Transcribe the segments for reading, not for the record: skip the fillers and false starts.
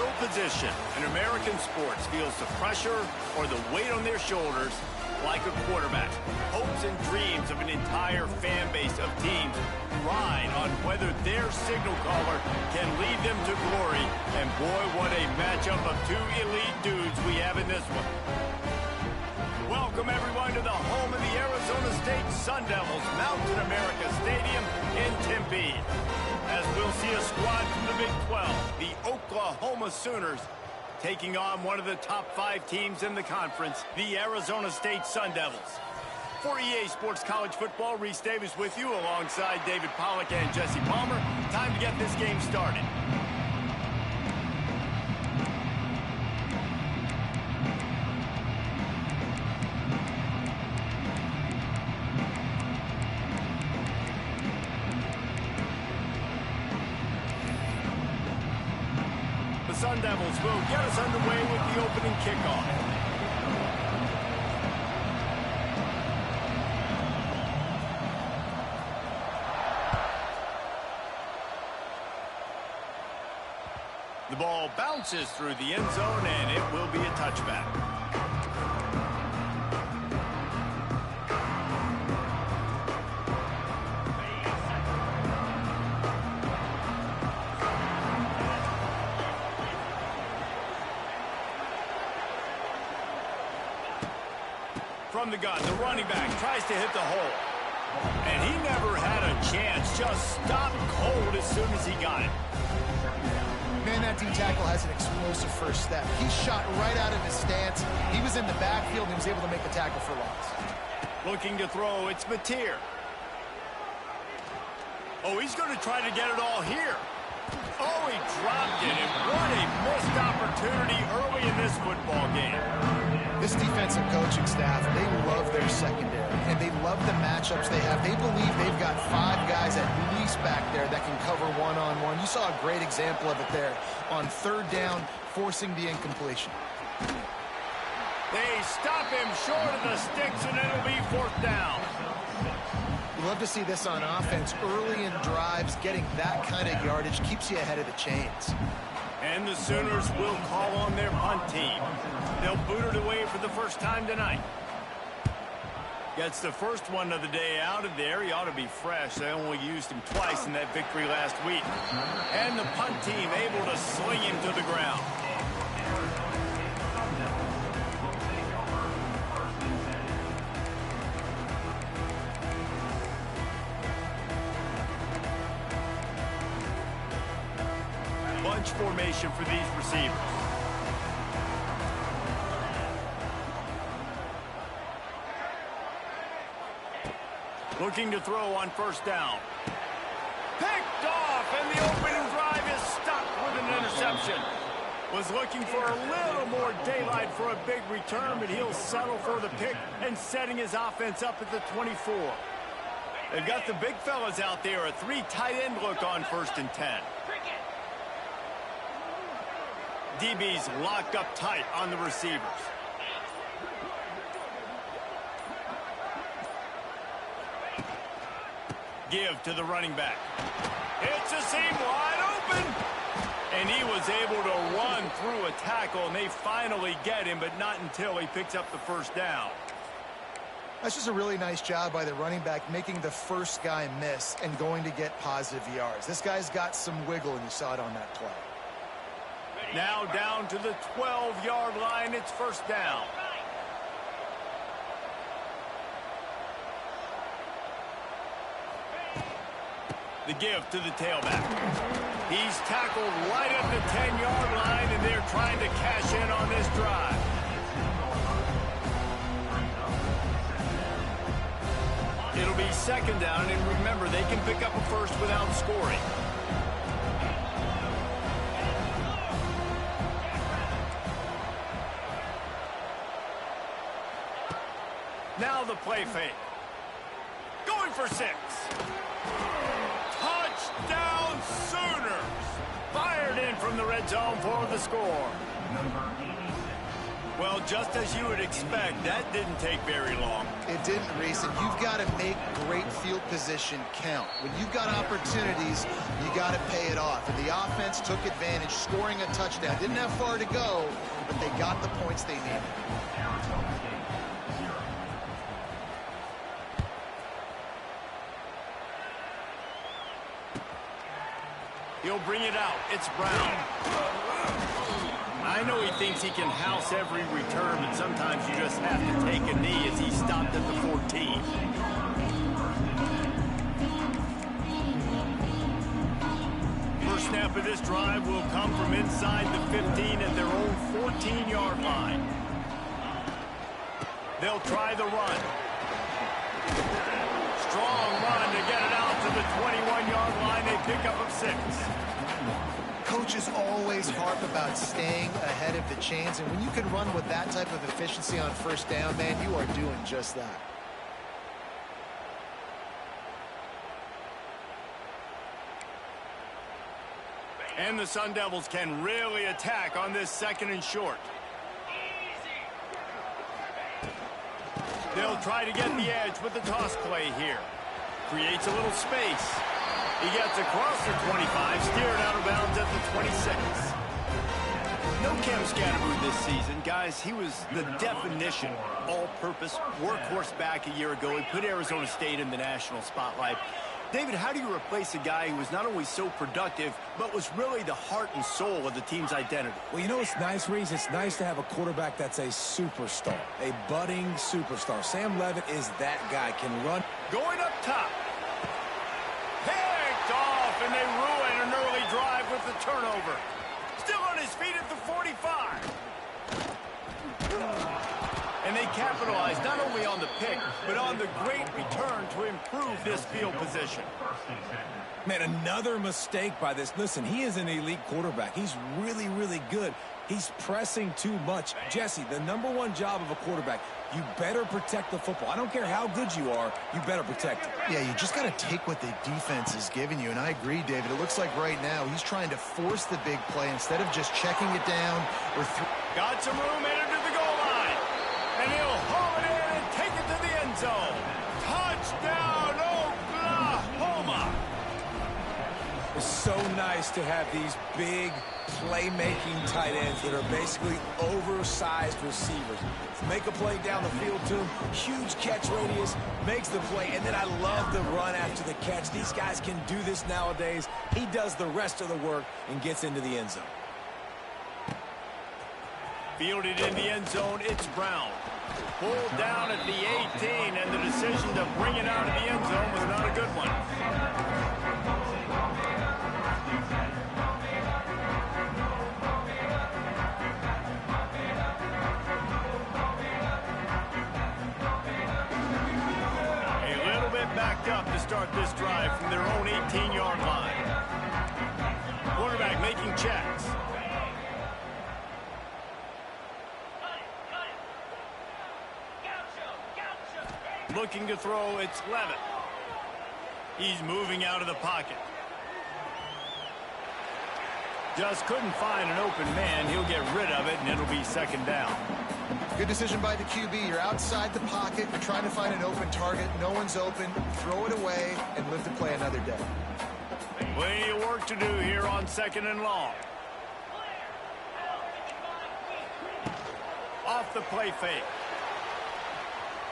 no position in American sports feels the pressure or the weight on their shoulders like a quarterback. Hopes and dreams of an entire fan base of teams ride on whether their signal caller can lead them to glory. And boy, what a matchup of two elite dudes we have in this one. Welcome, everyone, to the home of the Arizona State Sun Devils, Mountain America Stadium in Tempe. As we'll see a squad from the Big 12, the Oklahoma Sooners, taking on one of the top 5 teams in the conference, the Arizona State Sun Devils. For EA Sports College Football, Reese Davis with you alongside David Pollack and Jesse Palmer. Time to get this game started. The Sun Devils will get us underway with the opening kickoff. The ball bounces through the end zone, and it will be a touchback. From the gun, the running back tries to hit the hole. And he never had a chance, just stopped cold as soon as he got it. Man, that D-tackle has an explosive first step. He shot right out of his stance. He was in the backfield and he was able to make the tackle for loss. Looking to throw, it's Mateer. Oh, he's going to try to get it all here. Oh, he dropped it, and what a missed opportunity early in this football game. This defensive coaching staff, they love their secondary, and they love the matchups they have. They believe they've got 5 guys at least back there that can cover one-on-one. You saw a great example of it there on 3rd down, forcing the incompletion. They stop him short of the sticks, and it'll be 4th down. You love to see this on offense. Early in drives, getting that kind of yardage keeps you ahead of the chains. And the Sooners will call on their punt team. They'll boot it away for the first time tonight. Gets the first one of the day out of there. He ought to be fresh. They only used him twice in that victory last week. And the punt team able to sling him to the ground. Bunch formation for these receivers. Looking to throw on 1st down. Picked off, and the opening drive is stopped with an interception. Was looking for a little more daylight for a big return, but he'll settle for the pick and setting his offense up at the 24. They've got the big fellas out there, a 3 tight end look on 1st and 10. DB's locked up tight on the receivers. Give to the running back. It's a seam wide open. And he was able to run through a tackle, and they finally get him, but not until he picks up the 1st down. That's just a really nice job by the running back, making the first guy miss and going to get positive yards. This guy's got some wiggle, and you saw it on that play. Now down to the 12-yard line. It's 1st down. The give to the tailback. He's tackled right at the 10-yard line, and they're trying to cash in on this drive. It'll be 2nd down, and remember, they can pick up a first without scoring. Now the play fake. Going for 6. Touchdown Sooners! Fired in from the red zone for the score. Well, just as you would expect, that didn't take very long. It didn't, Reese, and you've got to make great field position count. When you've got opportunities, you got to pay it off. And the offense took advantage, scoring a touchdown. Didn't have far to go, but they got the points they needed. He'll bring it out. It's Brown. I know he thinks he can house every return, but sometimes you just have to take a knee as he stopped at the 14. First snap of this drive will come from inside the 15 at their own 14-yard line. They'll try the run. Strong run to get it out to the 21-yard line. They pick up of 6. Coaches always harp about staying ahead of the chains, and when you can run with that type of efficiency on first down, man, you are doing just that. And the Sun Devils can really attack on this 2nd and short. They'll try to get the edge with the toss play here. Creates a little space. He gets across the 25, steered out of bounds at the 26. No Ncaa this season, guys. He was the definition, all-purpose workhorse back a year ago. He put Arizona State in the national spotlight. David, how do you replace a guy who was not only so productive, but was really the heart and soul of the team's identity? Well, you know what's nice, Reese? It's nice to have a quarterback that's a superstar, a budding superstar. Sam Levitt is that guy, can run. Going up top. Picked off, and they ruin an early drive with the turnover. Still on his feet at the 45. And they capitalize not only on the pick, but on the great return to improve this field position. Man, another mistake by this. Listen, he is an elite quarterback. He's really, really good. He's pressing too much. Jesse, the #1 job of a quarterback, you better protect the football. I don't care how good you are, you better protect it. Yeah, you just got to take what the defense is giving you, and I agree, David. It looks like right now he's trying to force the big play instead of just checking it down or got some room, headed to the goal line. And he'll haul it in and take it to the end zone. Touchdown, Oklahoma! It's so nice to have these big playmaking tight ends that are basically oversized receivers. Make a play down the field to him, huge catch radius, makes the play, and then I love the run after the catch. These guys can do this nowadays. He does the rest of the work and gets into the end zone. Fielded in the end zone, it's Brown. Pulled down at the 18, and the decision to bring it out of the end zone was not a good one. A little bit backed up to start this drive from their own 18-yard line. Quarterback making checks. Looking to throw, it's Levitt. He's moving out of the pocket. Just couldn't find an open man. He'll get rid of it, and it'll be 2nd down. Good decision by the QB. You're outside the pocket. You're trying to find an open target. No one's open. Throw it away and live to play another day. Plenty of work to do here on 2nd and long. Off the play fake.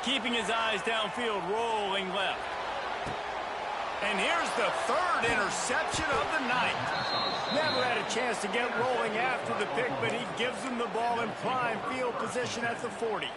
Keeping his eyes downfield, rolling left. And here's the 3rd interception of the night. Never had a chance to get rolling after the pick, but he gives them the ball in prime field position at the 40.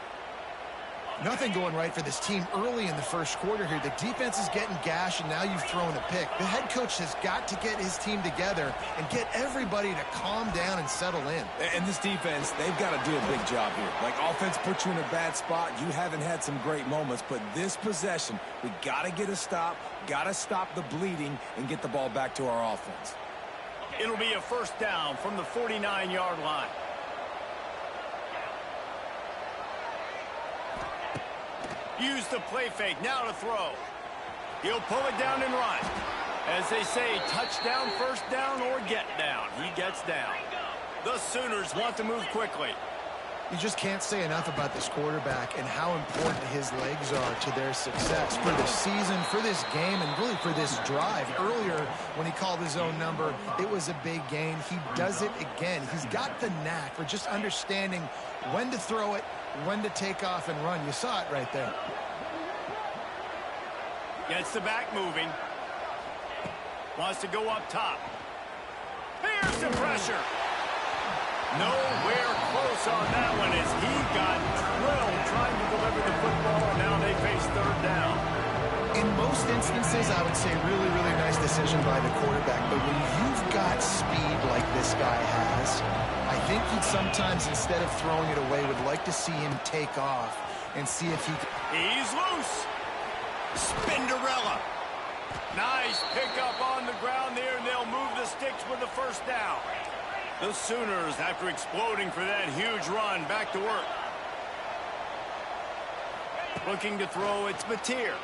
Nothing going right for this team early in the first quarter here. The defense is getting gashed, and now you've thrown a pick. The head coach has got to get his team together and get everybody to calm down and settle in. And this defense, they've got to do a big job here. Like, offense puts you in a bad spot. You haven't had some great moments, but this possession, we got to get a stop, got to stop the bleeding, and get the ball back to our offense. It'll be a 1st down from the 49-yard line. Use the play fake, now to throw. He'll pull it down and run. As they say, touchdown, 1st down, or get down. He gets down. The Sooners want to move quickly. You just can't say enough about this quarterback and how important his legs are to their success for this season, for this game, and really for this drive. Earlier, when he called his own number, it was a big gain. He does it again. He's got the knack for just understanding when to throw it, when to take off and run. You saw it right there. Gets the back moving. Wants to go up top. Here's the pressure. Nowhere close on that one as he got drilled trying to deliver the football, and now they face third down. In most instances, I would say really, really nice decision by the quarterback. But when you've got speed like this guy has, I think he'd sometimes, instead of throwing it away, would like to see him take off and see if he... He's loose. Spinderella. Nice pickup on the ground there, and they'll move the sticks with the first down. The Sooners, after exploding for that huge run, back to work. Looking to throw, it's Mateer.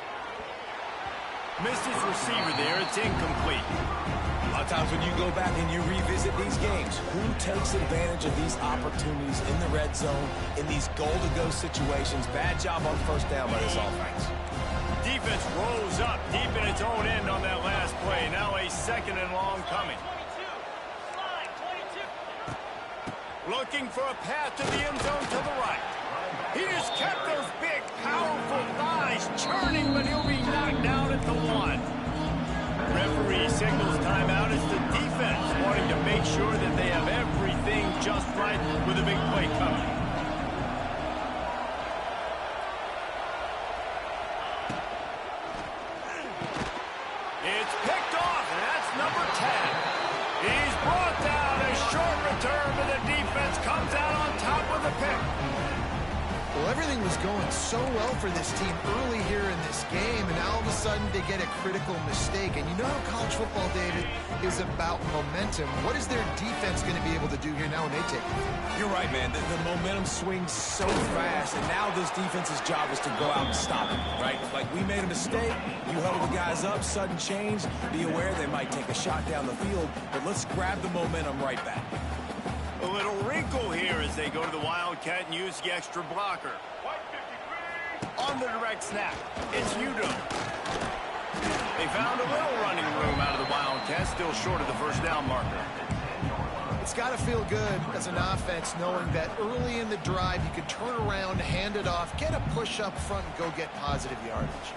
Missed his receiver there, it's incomplete. A lot of times when you go back and you revisit these games, who takes advantage of these opportunities in the red zone, in these goal-to-go situations? Bad job on first down by this offense. Defense rolls up deep in its own end on that last play. Now a second and long coming. Looking for a path to the end zone to the right. He has kept those big, powerful thighs churning, but he'll be knocked down at the one. Referee signals timeout as the defense wanting to make sure that they have everything just right with a big play coming. It's picked off, and that's number 10. He's brought down a short return, but the defense comes out on top with the pick. Well, everything was going so well for this team early here in this game, and all of a sudden they get a critical mistake. And you know how college football, David, is about momentum. What is their defense going to be able to do here now when they take it? You're right, man. The momentum swings so fast, and now this defense's job is to go out and stop it, right? Like, we made a mistake, you held the guys up, sudden change. Be aware they might take a shot down the field, but let's grab the momentum right back. A little wrinkle here as they go to the Wildcat and use the extra blocker. On the direct snap, it's Udo. They found a little running room out of the Wildcat, still short of the first down marker. It's got to feel good as an offense knowing that early in the drive you could turn around, hand it off, get a push up front, and go get positive yardage.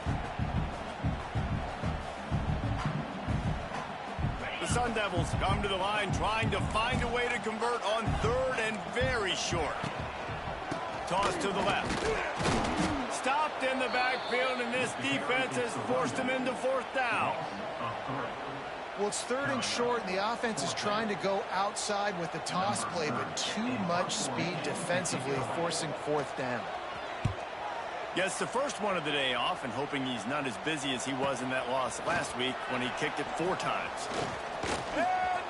The Sun Devils come to the line trying to find a way to convert on third and very short. Toss to the left. Stopped in the backfield, and this defense has forced him into fourth down. Well, it's third and short, and the offense is trying to go outside with the toss play, but too much speed defensively, forcing fourth down. Gets the first one of the day off and hoping he's not as busy as he was in that loss last week when he kicked it 4 times. And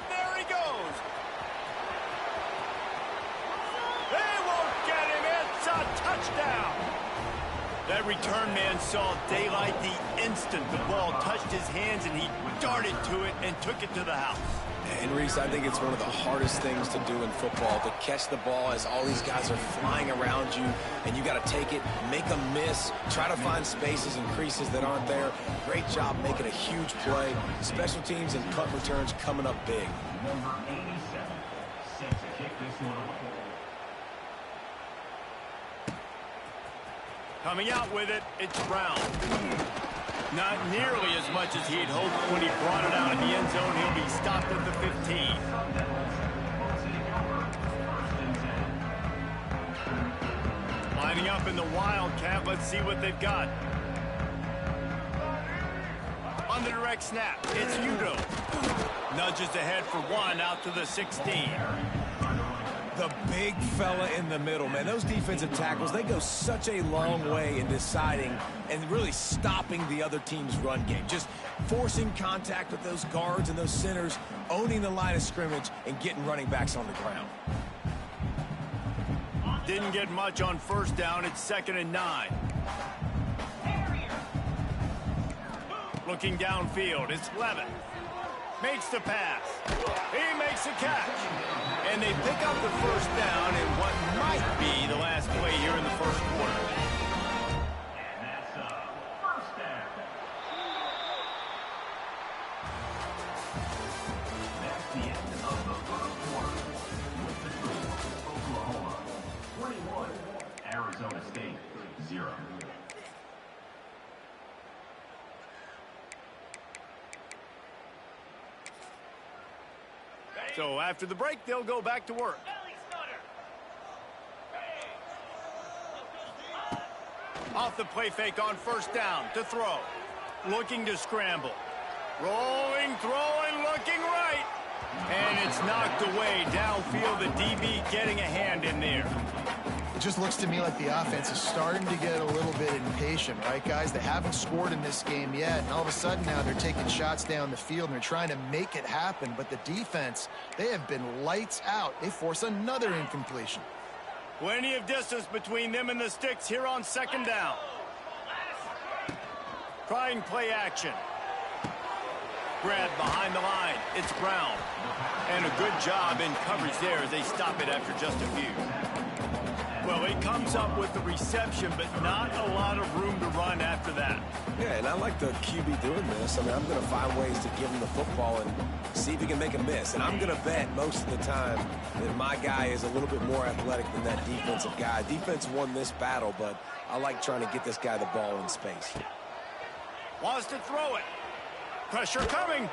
there he goes. They won't get him. It's a touchdown. That return man saw daylight the instant the ball touched his hands, and he darted to it and took it to the house. And Reese, I think it's one of the hardest things to do in football, to catch the ball as all these guys are flying around you, and you got to take it, make a miss, try to find spaces and creases that aren't there. Great job making a huge play. Special teams and punt returns coming up big. Number 87 set to kick this one off. Coming out with it, it's Brown. Not nearly as much as he'd hoped when he brought it out in the end zone. He'll be stopped at the 15. Lining up in the Wildcat. Let's see what they've got. On the direct snap, it's Udo. Nudges ahead for 1 out to the 16. The big fella in the middle, man. Those defensive tackles, they go such a long way in deciding and really stopping the other team's run game. Just forcing contact with those guards and those centers, owning the line of scrimmage, and getting running backs on the ground. Didn't get much on first down. It's 2nd and 9. Looking downfield, it's Levin. Makes the pass. He makes the catch. And they pick up the first down in what might be the 0. So after the break, they'll go back to work. Off the play fake on first down to throw. Looking to scramble. Rolling, throwing, looking right. And it's knocked away downfield. The DB getting a hand in there. It just looks to me like the offense is starting to get a little bit impatient, right, guys? They haven't scored in this game yet, and all of a sudden now they're taking shots down the field and they're trying to make it happen. But the defense, they have been lights out. They force another incompletion. Plenty of distance between them and the sticks here on second down. Trying play action. Grab behind the line. It's Brown. And a good job in coverage there as they stop it after just a few. Well, he comes up with the reception, but not a lot of room to run after that. Yeah, and I like the QB doing this. I mean, I'm going to find ways to give him the football and see if he can make a miss. And I'm going to bet most of the time that my guy is a little bit more athletic than that defensive guy. Defense won this battle, but I like trying to get this guy the ball in space. Wants to throw it. Pressure coming.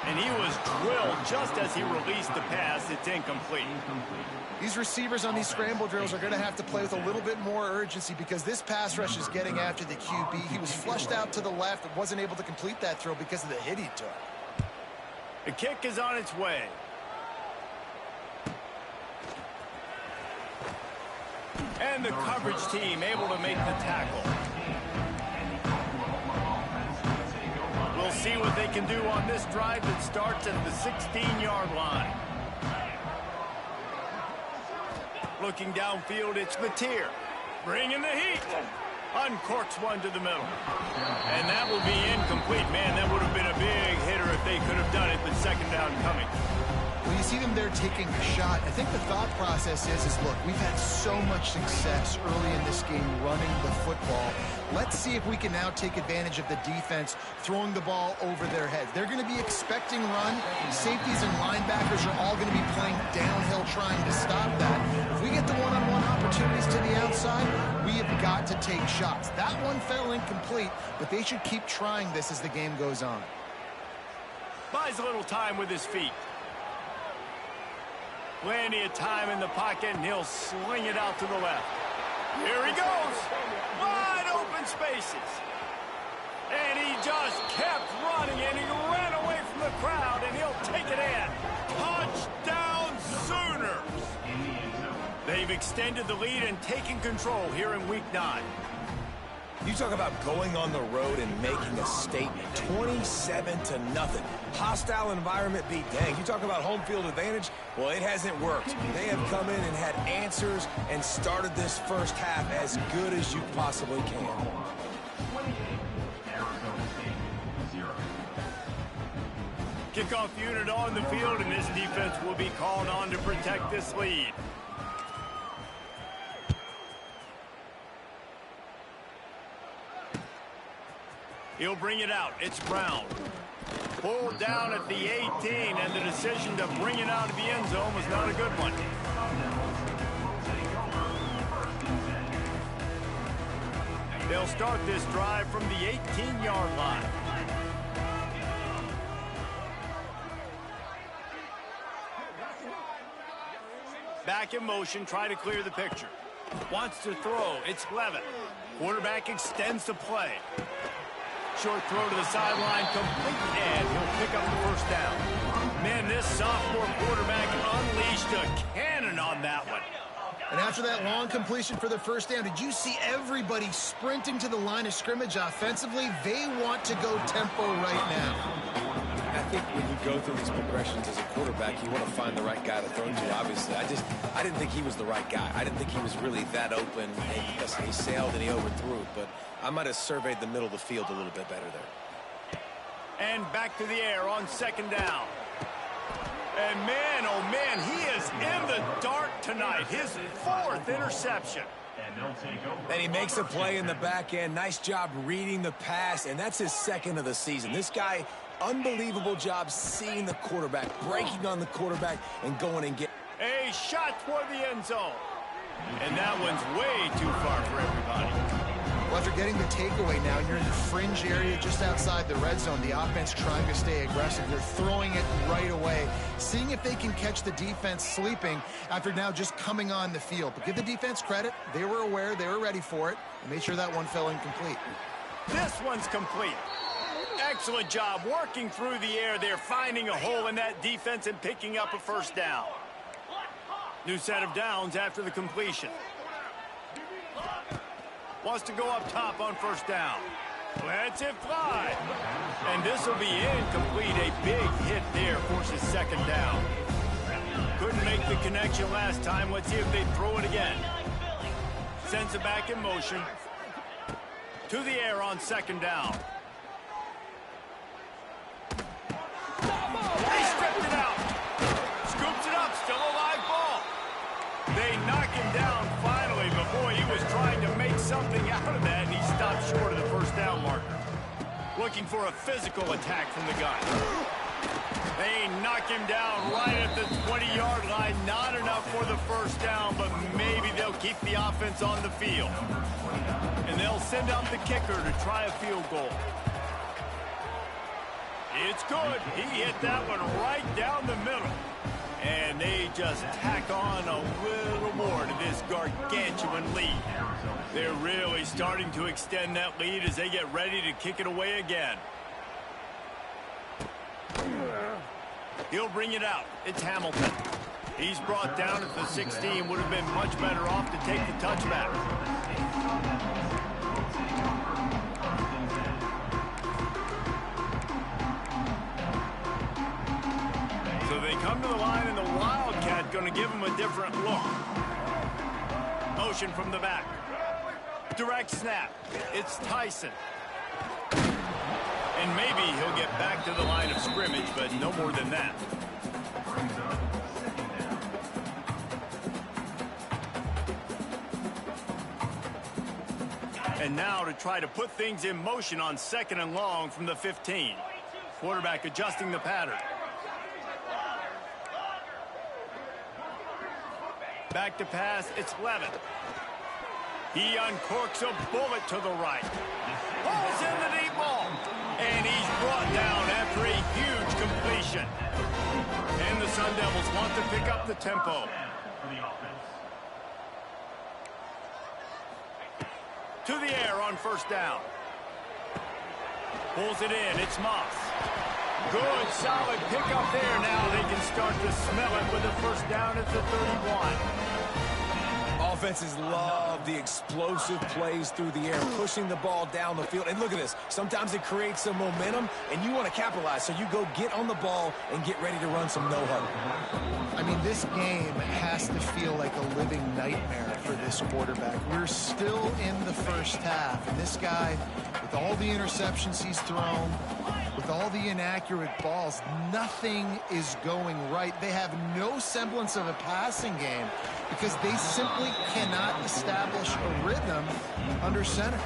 And he was drilled just as he released the pass. It's incomplete. These receivers on these scramble drills are going to have to play with a little bit more urgency because this pass rush is getting after the QB. He was flushed out to the left and wasn't able to complete that throw because of the hit he took. The kick is on its way. And the coverage team able to make the tackle. We'll see what they can do on this drive that starts at the 16-yard line. Looking downfield, it's Mateer. Bringing the heat. Uncorks one to the middle. And that will be incomplete. Man, that would have been a big hitter if they could have done it, but second down coming. Well, you see them there taking a shot. I think the thought process is look, we've had so much success early in this game running the football. Let's see if we can now take advantage of the defense throwing the ball over their heads. They're going to be expecting run. Safeties and linebackers are all going to be playing downhill trying to stop that. If we get the one-on-one opportunities to the outside, we have got to take shots. That one fell incomplete, but they should keep trying this as the game goes on. Buys a little time with his feet. Plenty of time in the pocket, and he'll sling it out to the left. Here he goes. Wide open spaces. And he just kept running, and he ran away from the crowd, and he'll take it in. Touchdown Sooners. They've extended the lead and taken control here in Week 9. You talk about going on the road and making a statement. 27-0. Hostile environment beat dang. You talk about home field advantage. Well, it hasn't worked. They have come in and had answers and started this first half as good as you possibly can. Kickoff unit on the field, and this defense will be called on to protect this lead. He'll bring it out. It's Brown. Pulled down at the 18, and the decision to bring it out of the end zone was not a good one. They'll start this drive from the 18-yard line. Back in motion, try to clear the picture. Wants to throw. It's Levitt. Quarterback extends the play. Short throw to the sideline, complete, and he'll pick up the first down. Man, this sophomore quarterback unleashed a cannon on that one. And after that long completion for the first down, did you see everybody sprinting to the line of scrimmage offensively? They want to go tempo right now. I think when you go through these progressions as a quarterback, you want to find the right guy to throw to, obviously. I didn't think he was the right guy. I didn't think he was really that open. He sailed and he overthrew it, but I might have surveyed the middle of the field a little bit better there. And back to the air on second down. And man, oh man, he is in the dark tonight. His fourth interception. And he makes a play in the back end. Nice job reading the pass, and that's his second of the season. This guy, unbelievable job seeing the quarterback, breaking on the quarterback, and going and getting. A shot toward the end zone. And that one's way too far for everybody. Well, after getting the takeaway now, you're in the fringe area just outside the red zone. The offense trying to stay aggressive. They're throwing it right away, seeing if they can catch the defense sleeping after now just coming on the field. But give the defense credit. They were aware. They were ready for it. And made sure that one fell incomplete. This one's complete. Excellent job working through the air there, finding a hole in that defense and picking up a first down. New set of downs after the completion. Wants to go up top on first down. Lets it fly. And this will be incomplete. A big hit there forces second down. Couldn't make the connection last time. Let's see if they throw it again. Sends it back in motion. To the air on second down. They stripped it out. Scoops it up. Still a live ball. They knock him down finally, but boy, he was trying to make something out of that, and he stopped short of the first down marker. Looking for a physical attack from the gun. They knock him down right at the 20-yard line. Not enough for the first down, but maybe they'll keep the offense on the field. And they'll send out the kicker to try a field goal. It's good. He hit that one right down the middle. And they just tack on a little more to this gargantuan lead. They're really starting to extend that lead as they get ready to kick it away again. He'll bring it out. It's Hamilton. He's brought down at the 16. Would have been much better off to take the touchback. So they come to the line, and the Wildcat going to give him a different look. Motion from the back. Direct snap. It's Tyson. And maybe he'll get back to the line of scrimmage, but no more than that. And now to try to put things in motion on second and long from the 15. Quarterback adjusting the pattern. Back to pass, it's Levitt. He uncorks a bullet to the right. Pulls in the deep ball. And he's brought down after a huge completion. And the Sun Devils want to pick up the tempo. To the air on first down. Pulls it in, it's Moss. Good, solid pickup there. Now they can start to smell it with a first down at the 31. Offenses love the explosive plays through the air, pushing the ball down the field. And look at this. Sometimes it creates some momentum, and you want to capitalize. So you go get on the ball and get ready to run some no-huddle. I mean, this game has to feel like a living nightmare for this quarterback. We're still in the first half, and this guy, with all the interceptions he's thrown, with all the inaccurate balls, nothing is going right. They have no semblance of a passing game because they simply cannot establish a rhythm under center.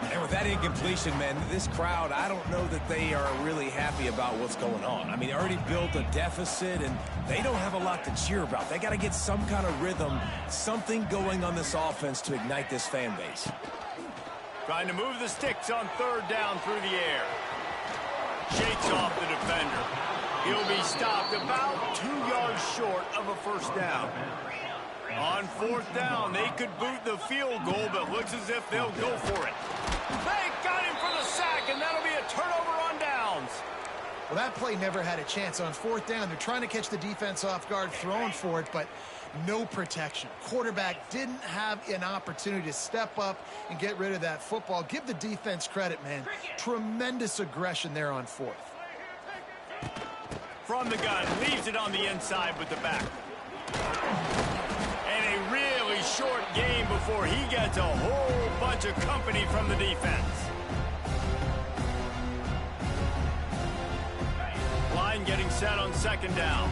And with that incompletion, man, this crowd, I don't know that they are really happy about what's going on. I mean, they already built a deficit, and they don't have a lot to cheer about. They got to get some kind of rhythm, something going on this offense to ignite this fan base. Trying to move the sticks on third down through the air. Shakes off the defender. He'll be stopped about 2 yards short of a first down. On fourth down, they could boot the field goal, but looks as if they'll go for it. They got him for the sack, and that'll be a turnover on downs. Well, that play never had a chance. On fourth down, they're trying to catch the defense off guard, throwing for it, but no protection. Quarterback didn't have an opportunity to step up and get rid of that football. Give the defense credit, man. Tremendous aggression there on fourth. From the gun, leaves it on the inside with the back. And a really short game before he gets a whole bunch of company from the defense. Line getting set on second down.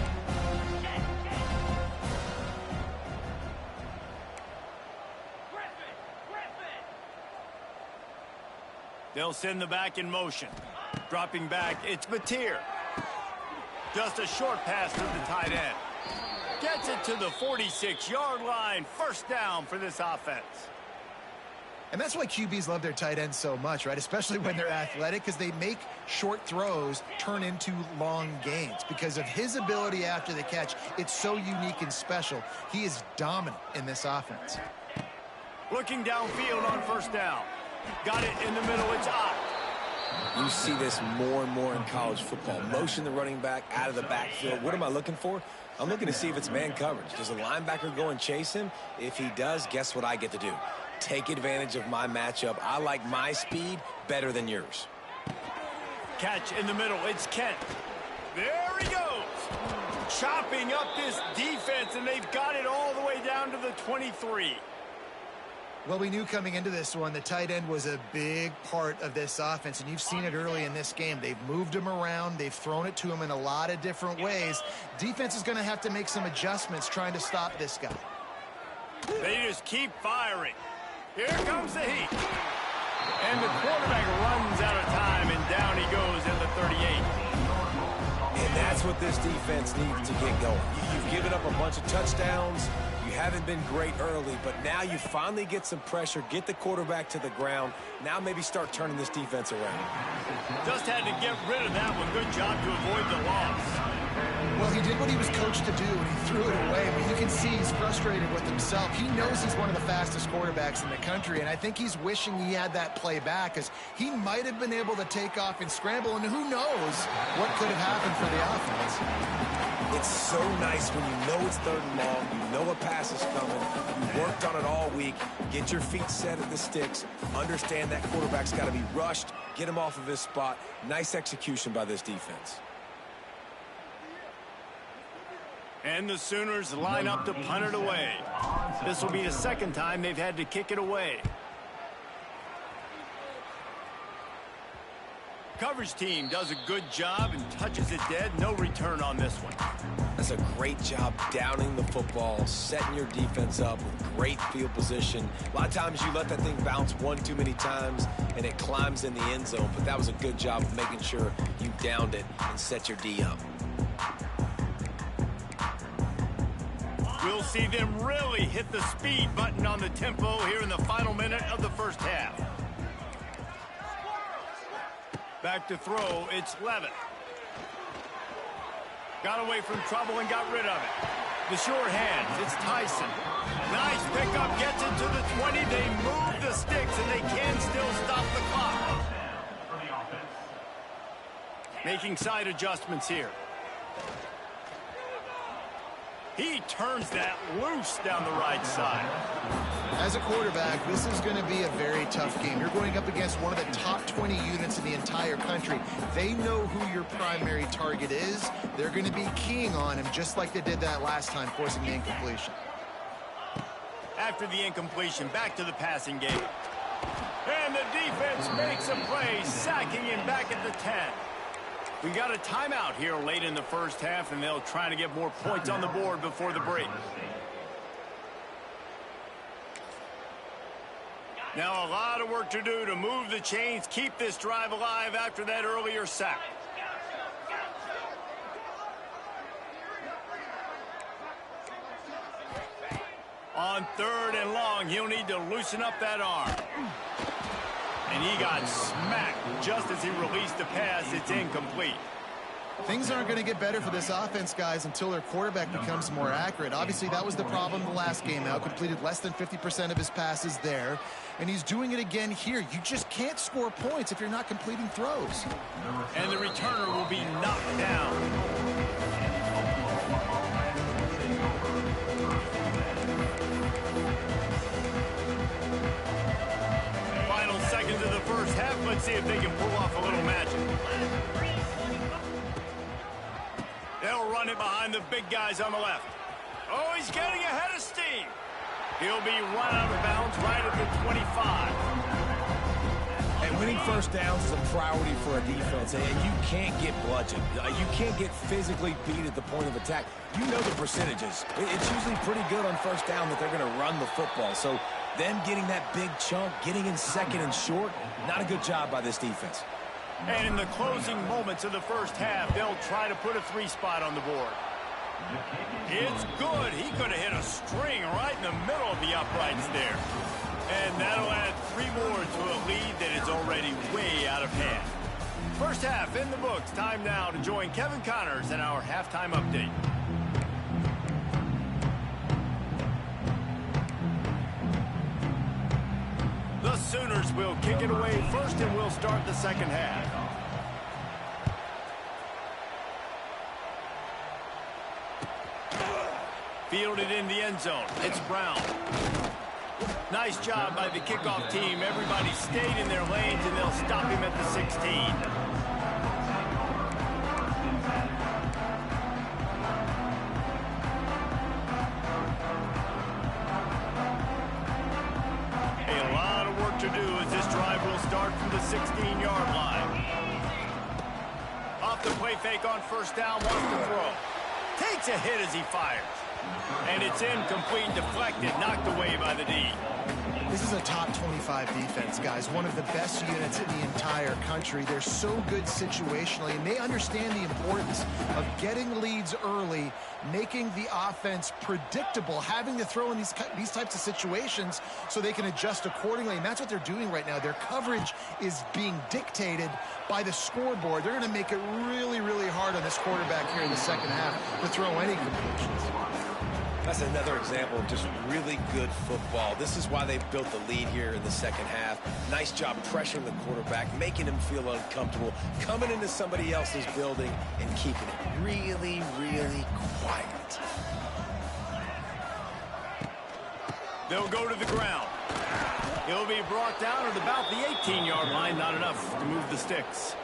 They'll send the back in motion. Dropping back, it's Mateer. Just a short pass to the tight end. Gets it to the 46-yard line. First down for this offense. And that's why QBs love their tight ends so much, right? Especially when they're athletic, because they make short throws turn into long gains. Because of his ability after the catch, it's so unique and special. He is dominant in this offense. Looking downfield on first down. Got it in the middle. It's out. You see this more and more in college football. Motion the running back out of the backfield. What am I looking for? I'm looking to see if it's man coverage. Does a linebacker go and chase him? If he does, guess what I get to do? Take advantage of my matchup. I like my speed better than yours. Catch in the middle. It's Kent. There he goes. Chopping up this defense, and they've got it all the way down to the 23. Well, we knew coming into this one, the tight end was a big part of this offense, and you've seen it early in this game. They've moved him around. They've thrown it to him in a lot of different ways. Defense is going to have to make some adjustments trying to stop this guy. They just keep firing. Here comes the heat. And the quarterback runs out of time, and down he goes at the 38. And that's what this defense needs to get going. You've given up a bunch of touchdowns. You haven't been great early, but now you finally get some pressure, get the quarterback to the ground. Now maybe start turning this defense around. Just had to get rid of that one. Good job to avoid the loss. Well, he did what he was coached to do, and he threw it away. But you can see he's frustrated with himself. He knows he's one of the fastest quarterbacks in the country, and I think he's wishing he had that play back, because he might have been able to take off and scramble, and who knows what could have happened for the offense. It's so nice when you know it's 3rd and long, you know a pass is coming, you worked on it all week, get your feet set at the sticks, understand that quarterback's got to be rushed, get him off of his spot. Nice execution by this defense. And the Sooners line up to punt it away. This will be the 2nd time they've had to kick it away. Coverage team does a good job and touches it dead. No return on this one. That's a great job downing the football, setting your defense up with great field position. A lot of times you let that thing bounce one too many times and it climbs in the end zone, but that was a good job of making sure you downed it and set your D up. We'll see them really hit the speed button on the tempo here in the final minute of the 1st half. Back to throw, it's Levitt. Got away from trouble and got rid of it. The short hands, it's Tyson. Nice pickup, gets it to the 20. They move the sticks and they can still stop the clock. Making side adjustments here. He turns that loose down the right side. As a quarterback, this is going to be a very tough game. You're going up against one of the top 20 units in the entire country. They know who your primary target is. They're going to be keying on him just like they did that last time, forcing the incompletion. After the incompletion, back to the passing game. And the defense makes a play, sacking him back at the 10. We got a timeout here late in the 1st half, and they'll try to get more points on the board before the break. Now a lot of work to do to move the chains, keep this drive alive after that earlier sack. On 3rd and long, he'll need to loosen up that arm. And he got smacked just as he released the pass. It's incomplete. Things aren't going to get better for this offense, guys, until their quarterback becomes more accurate. Obviously, that was the problem the last game out. Completed less than 50% of his passes there. And he's doing it again here. You just can't score points if you're not completing throws. And the returner will be knocked down. Seconds of the 1st half. Let's see if they can pull off a little magic. They'll run it behind the big guys on the left. Oh, he's getting ahead of steam. He'll be run out of bounds right at the 25. And winning 1st downs is a priority for a defense, and you can't get bludgeoned. You can't get physically beat at the point of attack. You know the percentages. It's usually pretty good on 1st down that they're going to run the football. So them getting that big chunk, getting in 2nd and short, not a good job by this defense. And in the closing moments of the 1st half, they'll try to put a 3 spot on the board. It's good. He could have hit a string right in the middle of the uprights there. And that'll add 3 more to a lead that is already way out of hand. First half in the books. Time now to join Kevin Connors in our halftime update. The Sooners will kick it away first, and we'll start the second half. Fielded in the end zone. It's Brown. Nice job by the kickoff team. Everybody stayed in their lanes, and they'll stop him at the 16. A lot of work to do as this drive will start from the 16-yard line. Off the play fake on first down, wants to throw. Takes a hit as he fires. And it's incomplete, deflected, knocked away by the D. This is a top 25 defense, guys. One of the best units in the entire country. They're so good situationally, and they understand the importance of getting leads early, making the offense predictable, having to throw in these types of situations so they can adjust accordingly. And that's what they're doing right now. Their coverage is being dictated by the scoreboard. They're going to make it really, really hard on this quarterback here in the second half to throw any completions. That's another example of just really good football. This is why they built the lead here in the second half. Nice job pressuring the quarterback, making him feel uncomfortable, coming into somebody else's building and keeping it really, really quiet. They'll go to the ground. He'll be brought down at about the 18-yard line. Not enough to move the sticks.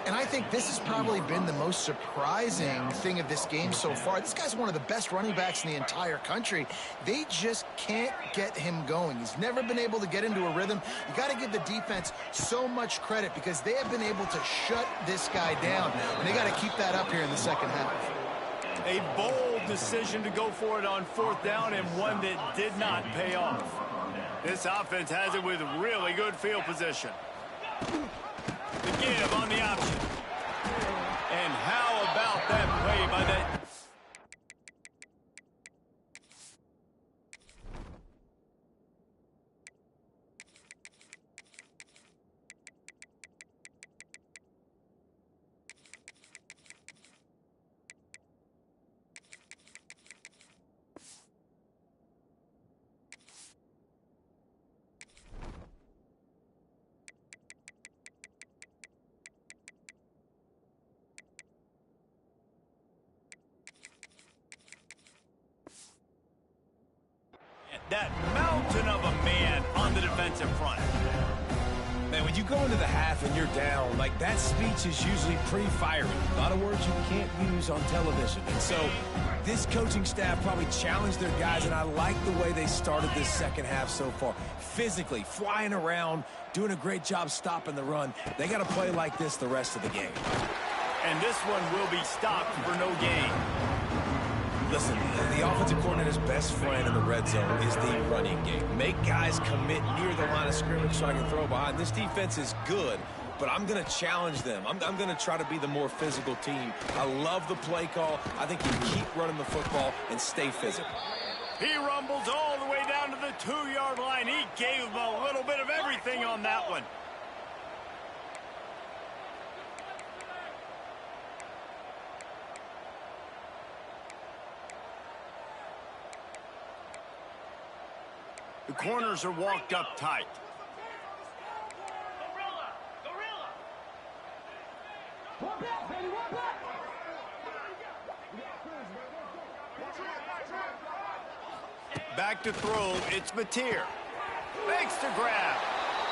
And I think this has probably been the most surprising thing of this game so far. This guy's one of the best running backs in the entire country. They just can't get him going. He's never been able to get into a rhythm. You got to give the defense so much credit because they have been able to shut this guy down. And they got to keep that up here in the second half. A bold decision to go for it on fourth down, and one that did not pay off. This offense has it with really good field position. The give on the option. And how about that play by that? That mountain of a man on the defensive front. Man, when you go into the half and you're down, like that speech is usually pretty fiery. A lot of words you can't use on television. And so this coaching staff probably challenged their guys, and I like the way they started this second half so far. Physically, flying around, doing a great job stopping the run. They got to play like this the rest of the game. And this one will be stopped for no gain. Listen, the offensive coordinator's best friend in the red zone is the running game. Make guys commit near the line of scrimmage so I can throw behind. This defense is good, but I'm going to challenge them. I'm going to try to be the more physical team. I love the play call. I think you keep running the football and stay physical. He rumbles all the way down to the 2-yard line. He gave him a little bit of everything on that one. The corners are walked up tight. Back to throw, it's Mateer. Makes the grab.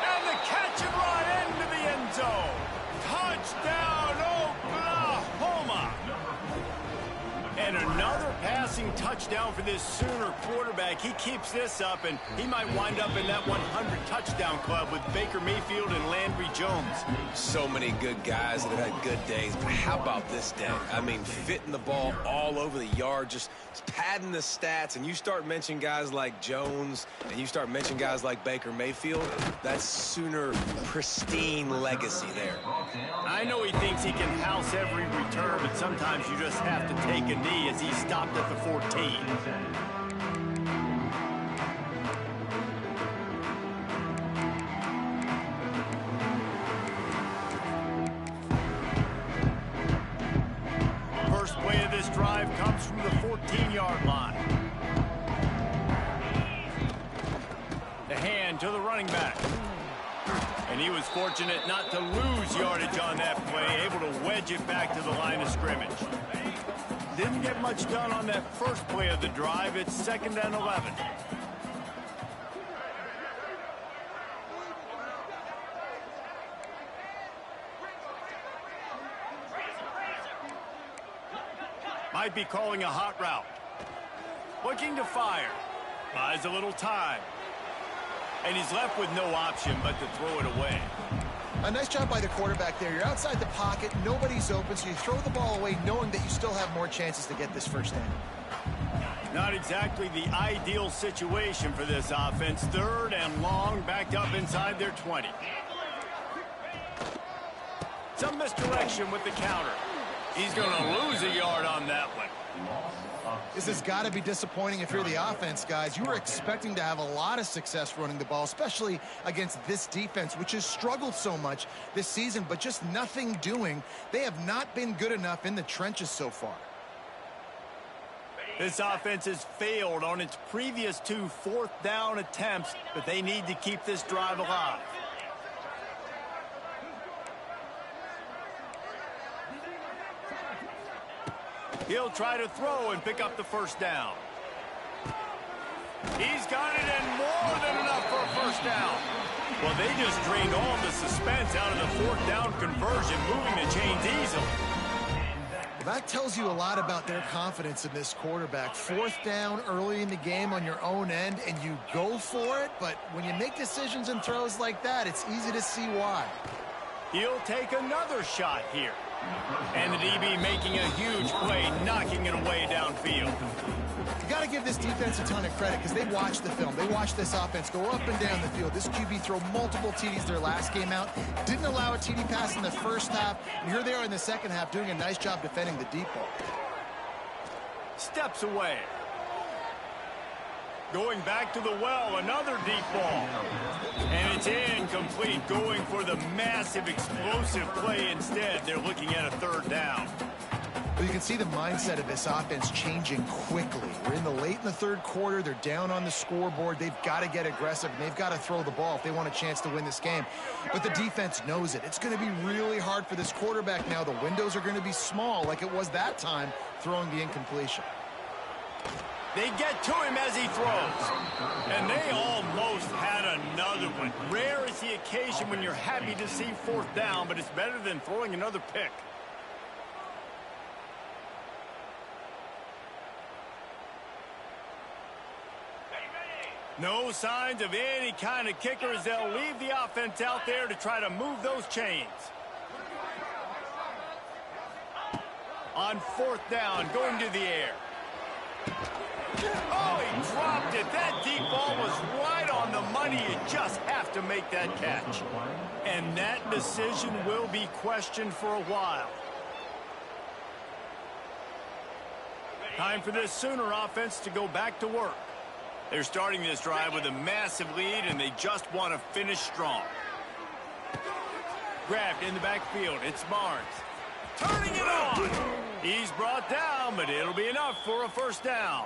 And the catch and run into the end zone. Touchdown, Oklahoma. And another passing touchdown for this Sooner quarterback. He keeps this up, and he might wind up in that 100 touchdown club with Baker Mayfield and Landry Jones. So many good guys that have had good days, but how about this day? I mean, fitting the ball all over the yard, just padding the stats, and you start mentioning guys like Jones, and you start mentioning guys like Baker Mayfield, that's Sooner pristine legacy there. I know he thinks he can house every return, but sometimes you just have to take a knee as he stopped at the 14. motion to the running back. And he was fortunate not to lose yardage on that play, able to wedge it back to the line of scrimmage. Didn't get much done on that first play of the drive. It's 2nd and 11. Might be calling a hot route. Looking to fire. Buys a little time. And he's left with no option but to throw it away. A nice job by the quarterback there. You're outside the pocket, nobody's open, so you throw the ball away knowing that you still have more chances to get this first down. Not exactly the ideal situation for this offense. 3rd and long, backed up inside their 20. Some misdirection with the counter. He's going to lose a yard on that one. This has got to be disappointing if you're the offense, guys. You were expecting to have a lot of success running the ball, especially against this defense, which has struggled so much this season, but just nothing doing. They have not been good enough in the trenches so far. This offense has failed on its previous 2 4th down attempts, but they need to keep this drive alive. He'll try to throw and pick up the first down. He's got it, and more than enough for a first down. Well, they just drained all the suspense out of the 4th down conversion, moving the chains easily. That tells you a lot about their confidence in this quarterback. 4th down early in the game on your own end, and you go for it, but when you make decisions and throws like that, it's easy to see why. He'll take another shot here. And the DB making a huge play, knocking it away downfield. You got to give this defense a ton of credit because they watched the film. They watched this offense go up and down the field. This QB throw multiple TDs their last game out. Didn't allow a TD pass in the first half. And here they are in the second half doing a nice job defending the deep ball. Steps away. Going back to the well, another deep ball. And it's incomplete, going for the massive explosive play instead. They're looking at a 3rd down. Well, you can see the mindset of this offense changing quickly. We're in the late in the 3rd quarter. They're down on the scoreboard. They've got to get aggressive, and they've got to throw the ball if they want a chance to win this game. But the defense knows it. It's going to be really hard for this quarterback now. The windows are going to be small like it was that time throwing the incompletion. They get to him as he throws. And they almost had another one. Rare is the occasion when you're happy to see 4th down, but it's better than throwing another pick. No signs of any kind of kicker as they'll leave the offense out there to try to move those chains. On 4th down, going to the air. Oh, he dropped it. That deep ball was right on the money. You just have to make that catch. And that decision will be questioned for a while. Time for this Sooner offense to go back to work. They're starting this drive with a massive lead, and they just want to finish strong. Grabbed in the backfield. It's Barnes. Turning it on. He's brought down, but it'll be enough for a first down.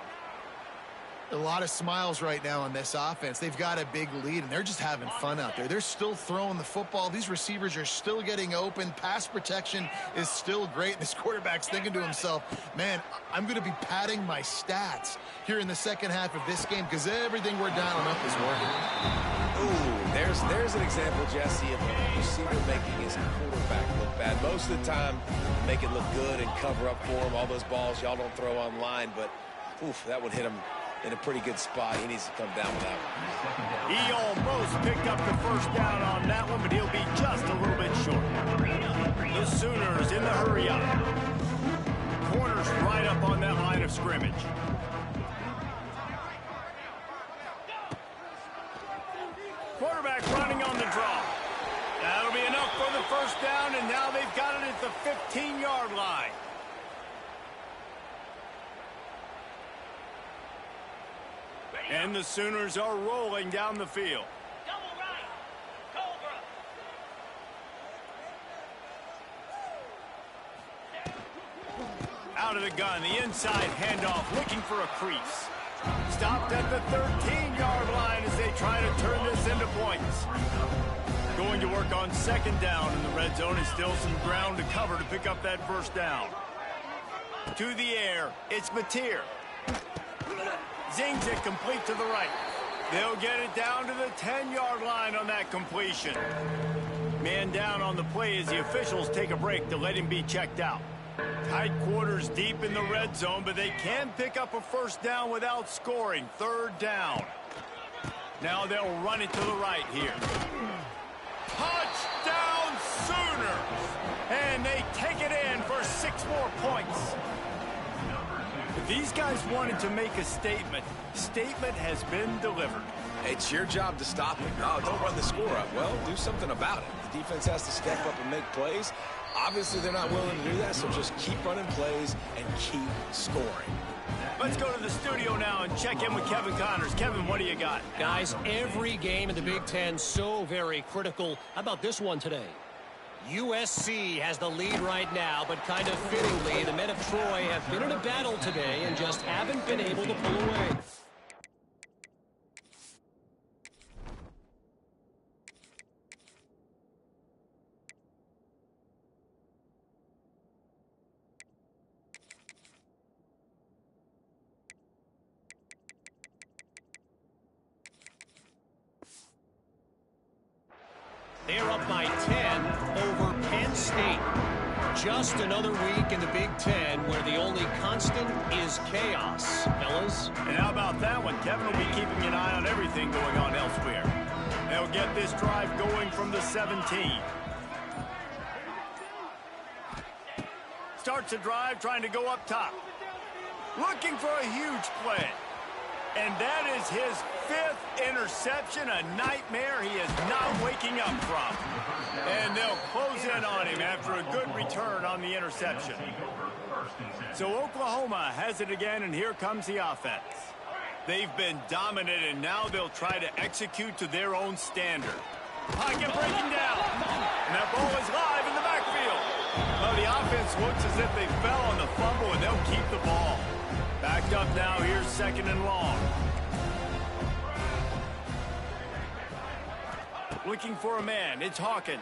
A lot of smiles right now on this offense. They've got a big lead, and they're just having fun out there. They're still throwing the football. These receivers are still getting open. Pass protection is still great. This quarterback's thinking to himself, man, I'm going to be padding my stats here in the second half of this game because everything we're dialing up is working. Ooh, there's an example, Jesse, of a receiver making his quarterback look bad. Most of the time, make it look good and cover up for him. All those balls y'all don't throw online, but oof, that would hit him in a pretty good spot. He needs to come down with that one. He almost picked up the first down on that one, but he'll be just a little bit short. The Sooners in the hurry up. Corners right up on that line of scrimmage. Quarterback running on the draw. That'll be enough for the first down, and now they've got it at the 15-yard line. And the Sooners are rolling down the field. Double right. Cobra. Out of the gun, the inside handoff, looking for a crease. Stopped at the 13-yard line as they try to turn this into Going to work on second down in the red zone, and still some ground to cover to pick up that first down. To the air, it's Mateer. Zings it complete to the right. They'll get it down to the 10-yard line on that completion. Man down on the play as the officials take a break to let him be checked out. Tight quarters deep in the red zone, but they can pick up a first down without scoring. Third down. Now they'll run it to the right here. Touchdown Sooners! And they take it in for 6 more points. If these guys wanted to make a statement, statement has been delivered. It's your job to stop it. No, don't run the score up. Well, do something about it. The defense has to step up and make plays. Obviously, they're not willing to do that, so just keep running plays and keep scoring. Let's go to the studio now and check in with Kevin Connors. Kevin, what do you got? Guys, every game in the Big Ten so very critical. How about this one today? USC has the lead right now, but kind of fittingly, the men of Troy have been in a battle today and just haven't been able to pull away. They're up by 10 over Penn State. Just another week in the Big Ten where the only constant is chaos, fellas. And how about that one? Kevin will be keeping an eye on everything going on elsewhere. They'll get this drive going from the 17. Starts a drive trying to go up top. Looking for a huge play. And that is his 5th interception, a nightmare he is not waking up from. And they'll close in on him after a good return on the interception. So Oklahoma has it again, and here comes the offense. They've been dominant, and now they'll try to execute to their own standard. Pocket breaking down. And that ball is live in the backfield. Well, the offense looks as if they fell on the fumble, and they'll keep the ball. Backed up now, here's 2nd and long. Looking for a man, it's Hawkins.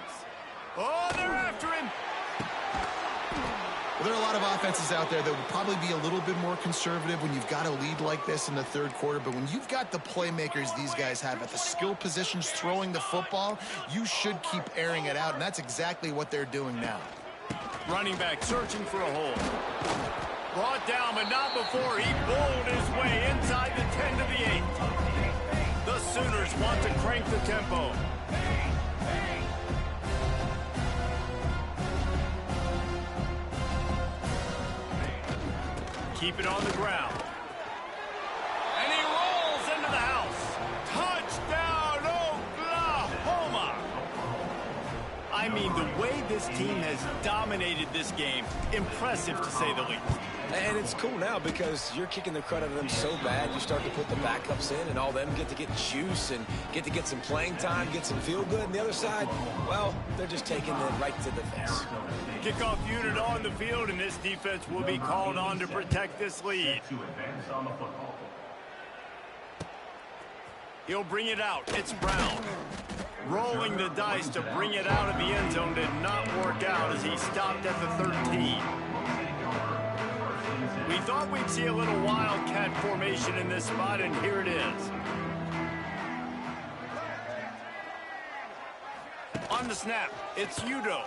Oh, they're after him. Well, there are a lot of offenses out there that would probably be a little bit more conservative when you've got a lead like this in the 3rd quarter. But when you've got the playmakers these guys have at the skill positions throwing the football, you should keep airing it out, and that's exactly what they're doing now. Running back searching for a hole. Brought down, but not before he bowled his way inside the 10 to the 8. The Sooners want to crank the tempo. Keep it on the ground. And he rolls into the house. Touchdown, Oklahoma! I mean, the way this team has dominated this game, impressive to say the least. And it's cool now because you're kicking the crud out of them so bad, you start to put the backups in, and all them get to get juice and get some playing time, get some feel good. And the other side, well, they're just taking it right to the face. Kickoff unit on the field, and this defense will be called on to protect this lead. He'll bring it out. It's Brown. Rolling the dice to bring it out of the end zone did not work out as he stopped at the 13. We thought we'd see a little wildcat formation in this spot, and here it is. On the snap, it's Udo.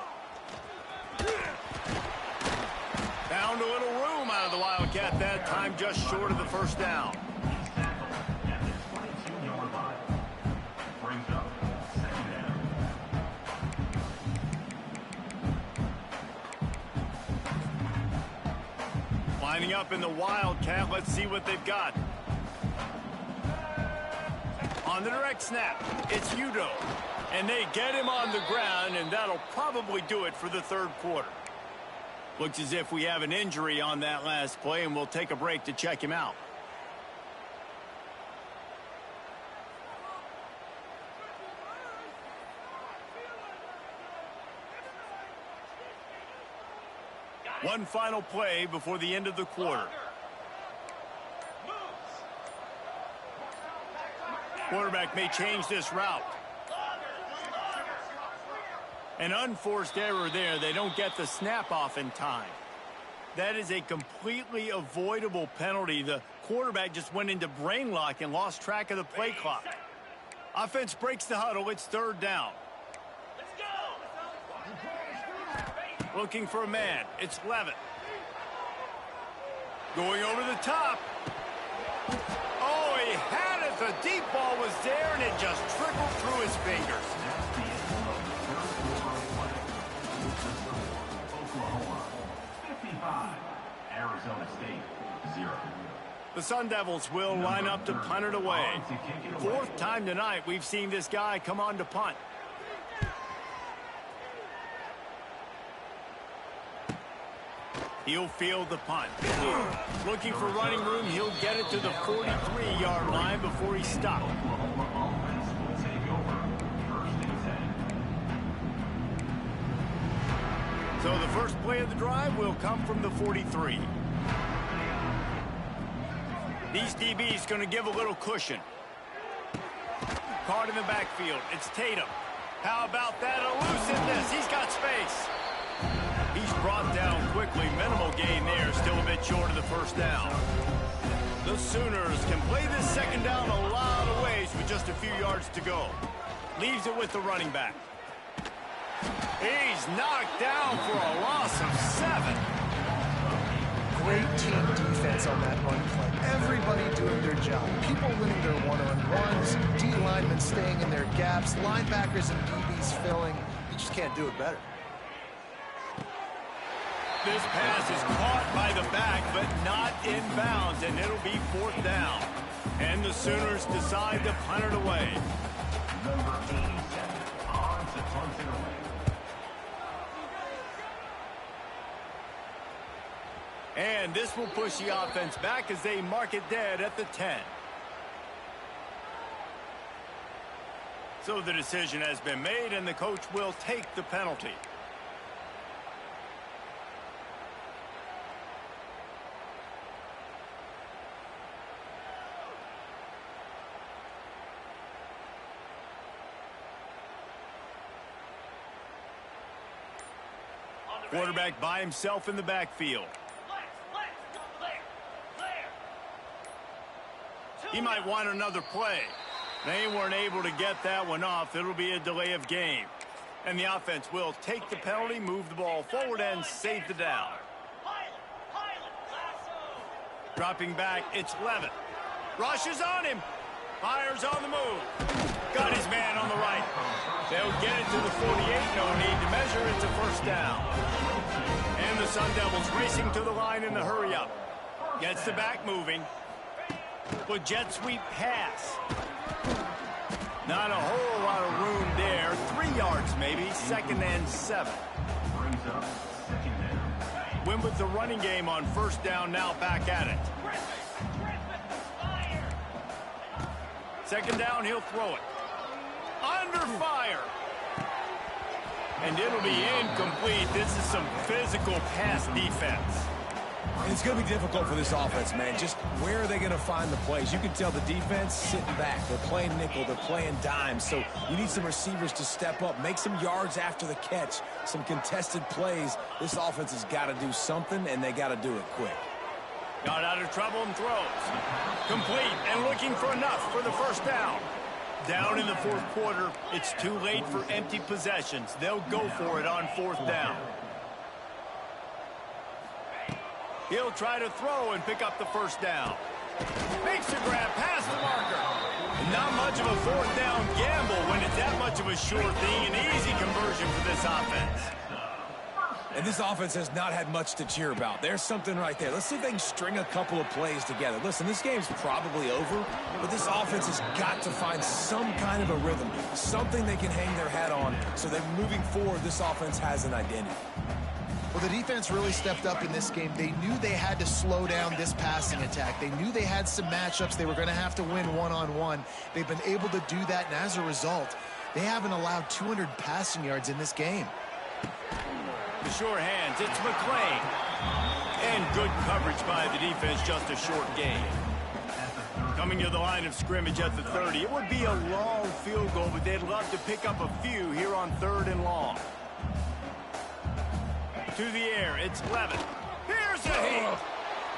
Found a little room out of the wildcat that time, just short of the first down. Lining up in the wildcat, let's see what they've got. On the direct snap, it's Udo. And they get him on the ground, and that'll probably do it for the 3rd quarter. Looks as if we have an injury on that last play, and we'll take a break to check him out. One final play before the end of the quarter. Quarterback may change this route. An unforced error there. They don't get the snap off in time. That is a completely avoidable penalty. The quarterback just went into brain lock and lost track of the play clock. Offense breaks the huddle. It's third down. Let's go. Looking for a man. It's Levitt. Going over the top. Oh, he had it. The deep ball was there, and it just trickled through his fingers. Oklahoma, 55. Arizona State, 0. The Sun Devils will line up to punt it away. Fourth time tonight we've seen this guy come on to punt. He'll field the punt. Looking for running room, he'll get it to the 43-yard line before he stopped. Oklahoma offense will take over. First and 10. So the first play of the drive will come from the 43. These DBs going to give a little cushion. Caught in the backfield. It's Tatum. How about that elusiveness? He's got space. He's brought down quickly. Minimal gain there. Still a bit short of the first down. The Sooners can play this second down a lot of ways with just a few yards to go. Leaves it with the running back. He's knocked down for a loss of 7. Great team defense on that run play. Everybody doing their job. People winning their one-on-ones, D linemen staying in their gaps, linebackers and DBs filling. You just can't do it better. This pass is caught by the back, but not in bounds, and it'll be fourth down. And the Sooners decide to punt it away. Number 87, on to punt it away. And this will push the offense back as they mark it dead at the 10. So the decision has been made, and the coach will take the penalty. Quarterback by himself in the backfield. He might want another play. They weren't able to get that one off. It'll be a delay of game. And the offense will take the penalty, move the ball forward, and save the down. Dropping back, it's Levitt. Rushes on him. Fires on the move. Got his man on the right. They'll get it to the 48. No need to measure. It's a first down. And the Sun Devils racing to the line in the hurry-up. Gets the back moving. With jet sweep pass. Not a whole lot of room there. 3 yards maybe. Second and 7. Brings up second down. Win with the running game on first down, now back at it. Second down, he'll throw it. Under fire. And it'll be incomplete. This is some physical pass defense. And it's going to be difficult for this offense, man. Just where are they going to find the plays? You can tell the defense sitting back. They're playing nickel. They're playing dime. So you need some receivers to step up, make some yards after the catch, some contested plays. This offense has got to do something, and they got to do it quick. Got out of trouble and throws. Complete and looking for enough for the first down. Down in the fourth quarter, it's too late for empty possessions. They'll go for it on fourth down. He'll try to throw and pick up the first down. Makes a grab past the marker. Not much of a fourth down gamble when it's that much of a sure thing. An easy conversion for this offense. And this offense has not had much to cheer about. There's something right there. Let's see if they can string a couple of plays together. Listen, this game's probably over, but this offense has got to find some kind of a rhythm, something they can hang their hat on so that moving forward, this offense has an identity. Well, the defense really stepped up in this game. They knew they had to slow down this passing attack. They knew they had some matchups they were going to have to win one-on-one. They've been able to do that, and as a result, they haven't allowed 200 passing yards in this game. The sure hands, it's McClain. And good coverage by the defense, just a short gain. Coming to the line of scrimmage at the 30. It would be a long field goal, but they'd love to pick up a few here on third and long. To the air, it's Levin. Here's a hit.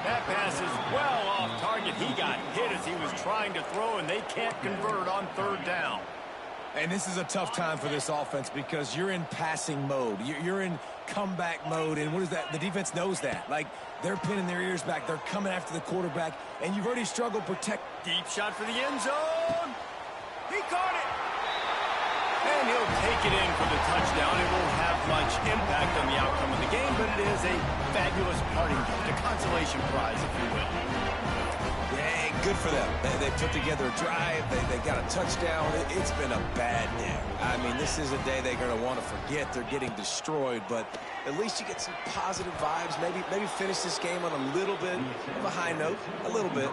That pass is well off target. He got hit as he was trying to throw, and they can't convert on third down. And this is a tough time for this offense because you're in passing mode. You're in comeback mode, and what is that? The defense knows that. Like, they're pinning their ears back. They're coming after the quarterback, and you've already struggled to protect. Deep shot for the end zone. He caught it. And he'll take it in for the touchdown. It won't have much impact on the outcome of the game, but it is a fabulous parting gift, a consolation prize, if you will. Yeah, good for them. They put together a drive. They got a touchdown. It's been a bad day. I mean, this is a day they're going to want to forget. They're getting destroyed, but at least you get some positive vibes. Maybe finish this game on a little bit of a high note, a little bit.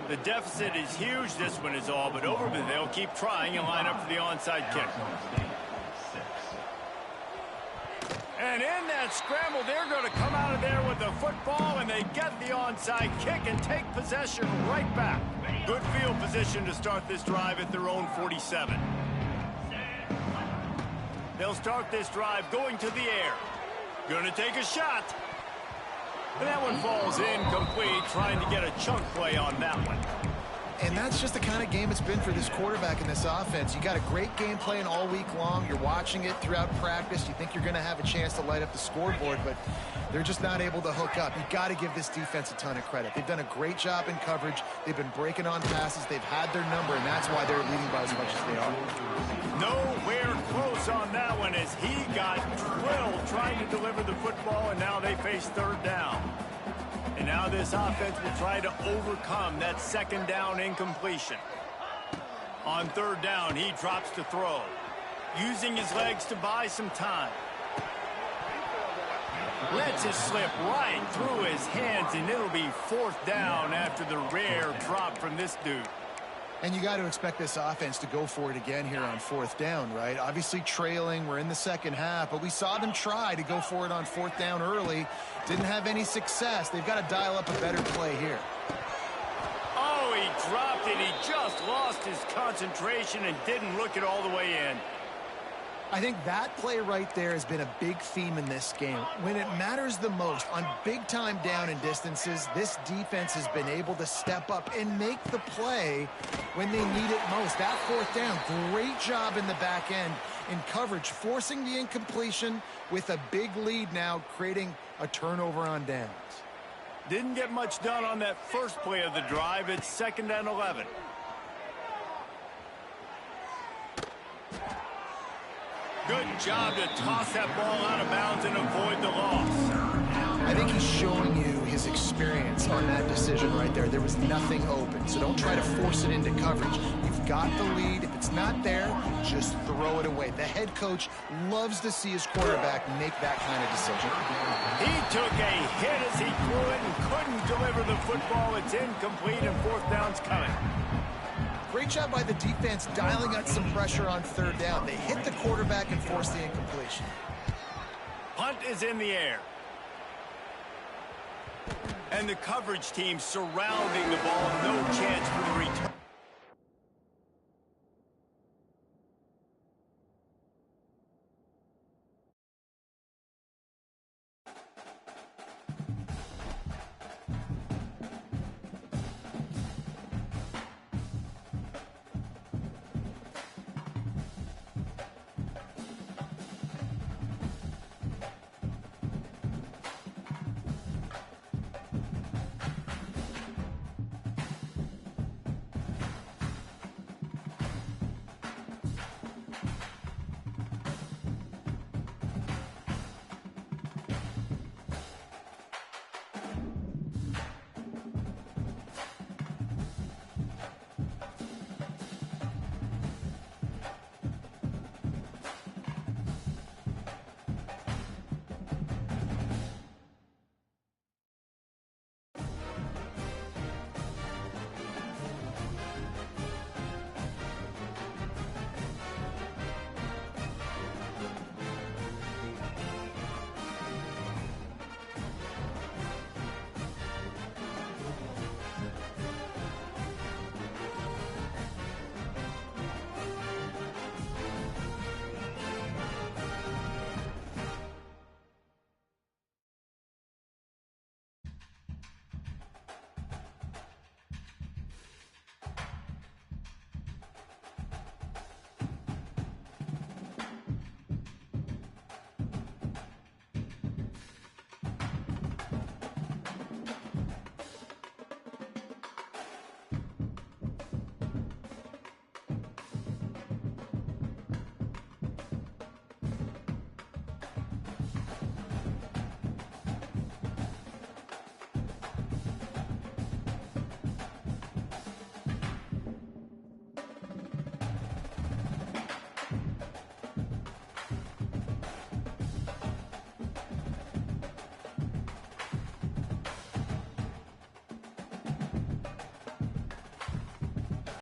The deficit is huge. This one is all but over, but they'll keep trying and line up for the onside kick. And in that scramble, they're going to come out of there with the football, and they get the onside kick and take possession right back. Good field position to start this drive at their own 47. They'll start this drive going to the air. Going to take a shot. And that one falls incomplete, trying to get a chunk play on that one. And that's just the kind of game it's been for this quarterback in this offense. You got a great game plan all week long. You're watching it throughout practice. You think you're going to have a chance to light up the scoreboard, but they're just not able to hook up. You got to give this defense a ton of credit. They've done a great job in coverage. They've been breaking on passes. They've had their number, and that's why they're leading by as much as they are. Nowhere close on that one as he got drilled trying to deliver the football, and now they face third down. And now this offense will try to overcome that second down incompletion. On third down, he drops to throw, using his legs to buy some time. Lets it slip right through his hands, and it'll be fourth down after the rare drop from this dude. And you got to expect this offense to go for it again here on fourth down, right? Obviously trailing, we're in the second half, but we saw them try to go for it on fourth down early. Didn't have any success. They've got to dial up a better play here. Oh, he dropped it. He just lost his concentration and didn't look it all the way in. I think that play right there has been a big theme in this game. When it matters the most, on big-time down and distances, this defense has been able to step up and make the play when they need it most. That fourth down, great job in the back end in coverage, forcing the incompletion with a big lead now, creating a turnover on downs. Didn't get much done on that first play of the drive. It's 2nd and 11. Good job to toss that ball out of bounds and avoid the loss. I think he's showing you his experience on that decision right there. There was nothing open, so don't try to force it into coverage. You've got the lead. If it's not there, just throw it away. The head coach loves to see his quarterback make that kind of decision. He took a hit as he threw it and couldn't deliver the football. It's incomplete, and fourth down's coming. Great job by the defense dialing up some pressure on third down. They hit the quarterback and forced the incompletion. Punt is in the air. And the coverage team surrounding the ball. No chance for the return.